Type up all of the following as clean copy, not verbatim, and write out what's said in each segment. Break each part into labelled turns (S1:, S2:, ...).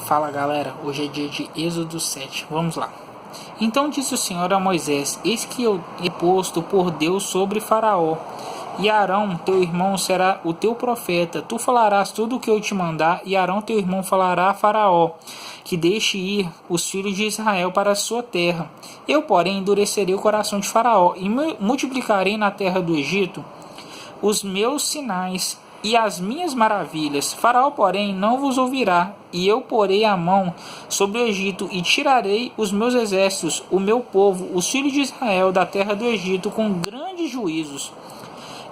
S1: Fala galera, hoje é dia de Êxodo 7, vamos lá. Então disse o Senhor a Moisés: Eis que eu he posto por Deus sobre Faraó, e Arão teu irmão será o teu profeta. Tu falarás tudo o que eu te mandar, e Arão teu irmão falará a Faraó, que deixe ir os filhos de Israel para a sua terra. Eu, porém, endurecerei o coração de Faraó, e multiplicarei na terra do Egito os meus sinais e as minhas maravilhas. Faraó, porém, não vos ouvirá, e eu porei a mão sobre o Egito, e tirarei os meus exércitos, o meu povo, os filhos de Israel, da terra do Egito, com grandes juízos.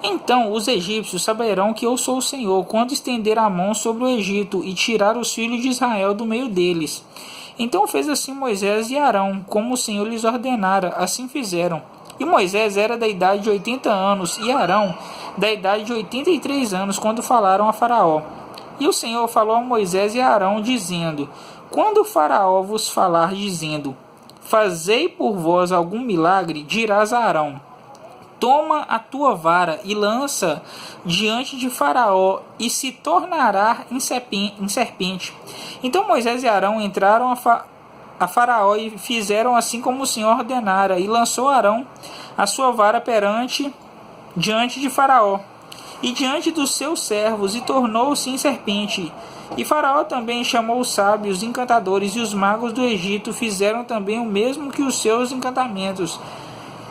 S1: Então os egípcios saberão que eu sou o Senhor, quando estender a mão sobre o Egito, e tirar os filhos de Israel do meio deles. Então fez assim Moisés e Arão, como o Senhor lhes ordenara, assim fizeram. E Moisés era da idade de 80 anos, e Arão da idade de 83 anos, quando falaram a Faraó. E o Senhor falou a Moisés e a Arão, dizendo: Quando o Faraó vos falar, dizendo: Fazei por vós algum milagre, dirás a Arão: Toma a tua vara e lança diante de Faraó, e se tornará em serpente. Então Moisés e Arão entraram a Faraó e fizeram assim como o Senhor ordenara, e lançou Arão a sua vara diante de Faraó e diante dos seus servos, e tornou-se em serpente. E Faraó também chamou os sábios, encantadores e os magos do Egito, fizeram também o mesmo que os seus encantamentos,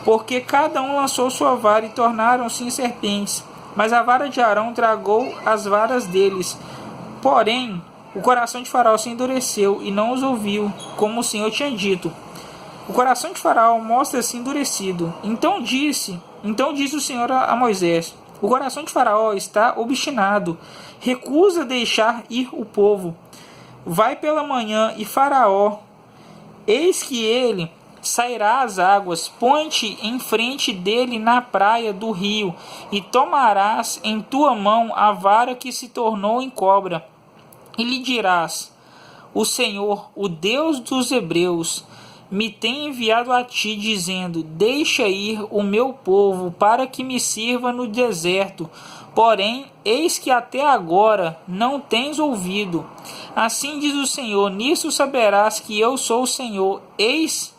S1: porque cada um lançou sua vara e tornaram-se em serpentes. Mas a vara de Arão tragou as varas deles. Porém, o coração de Faraó se endureceu e não os ouviu, como o Senhor tinha dito. O coração de Faraó mostra-se endurecido. Então disse o Senhor a Moisés: O coração de Faraó está obstinado, recusa deixar ir o povo. Vai pela manhã, e Faraó, eis que ele sairá às águas, põe-te em frente dele na praia do rio, e tomarás em tua mão a vara que se tornou em cobra, e lhe dirás: O Senhor, o Deus dos Hebreus, me tem enviado a ti, dizendo: Deixa ir o meu povo, para que me sirva no deserto. Porém, eis que até agora não tens ouvido. Assim diz o Senhor: Nisso saberás que eu sou o Senhor. Eis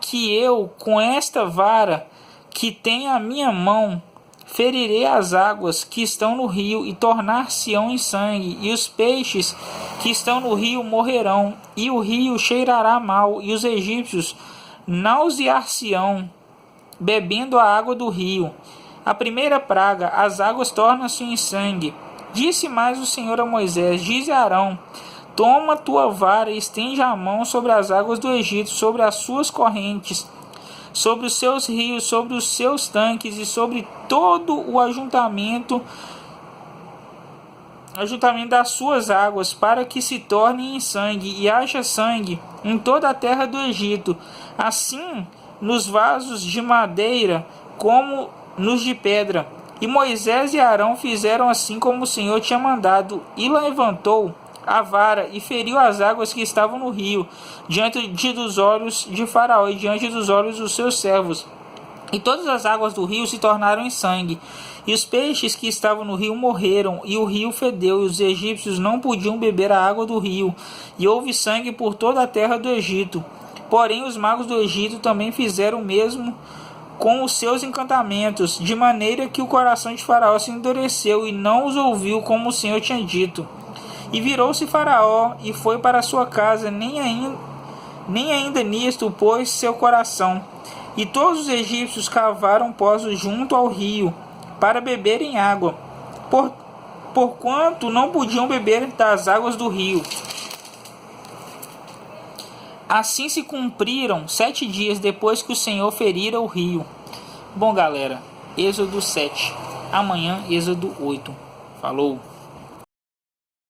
S1: que eu, com esta vara que tem a minha mão, ferirei as águas que estão no rio, e tornar-se-ão em sangue, e os peixes que estão no rio morrerão, e o rio cheirará mal, e os egípcios nausear-se-ão, bebendo a água do rio. A primeira praga, as águas tornam-se em sangue. Disse mais o Senhor a Moisés: Dize a Arão: Toma tua vara e estende a mão sobre as águas do Egito, sobre as suas correntes, sobre os seus rios, sobre os seus tanques, e sobre todo o ajuntamento das suas águas, para que se tornem em sangue, e haja sangue em toda a terra do Egito, assim nos vasos de madeira como nos de pedra. E Moisés e Arão fizeram assim como o Senhor tinha mandado, e levantou a vara e feriu as águas que estavam no rio, diante dos olhos de Faraó e diante dos olhos dos seus servos. E todas as águas do rio se tornaram em sangue, e os peixes que estavam no rio morreram, e o rio fedeu, e os egípcios não podiam beber a água do rio, e houve sangue por toda a terra do Egito. Porém os magos do Egito também fizeram o mesmo com os seus encantamentos, de maneira que o coração de Faraó se endureceu, e não os ouviu, como o Senhor tinha dito. E virou-se Faraó e foi para sua casa, nem ainda nisto pôs seu coração. E todos os egípcios cavaram poços junto ao rio, para beberem água, porquanto não podiam beber das águas do rio. Assim se cumpriram 7 dias depois que o Senhor ferira o rio. Bom galera, Êxodo 7. Amanhã Êxodo 8. Falou!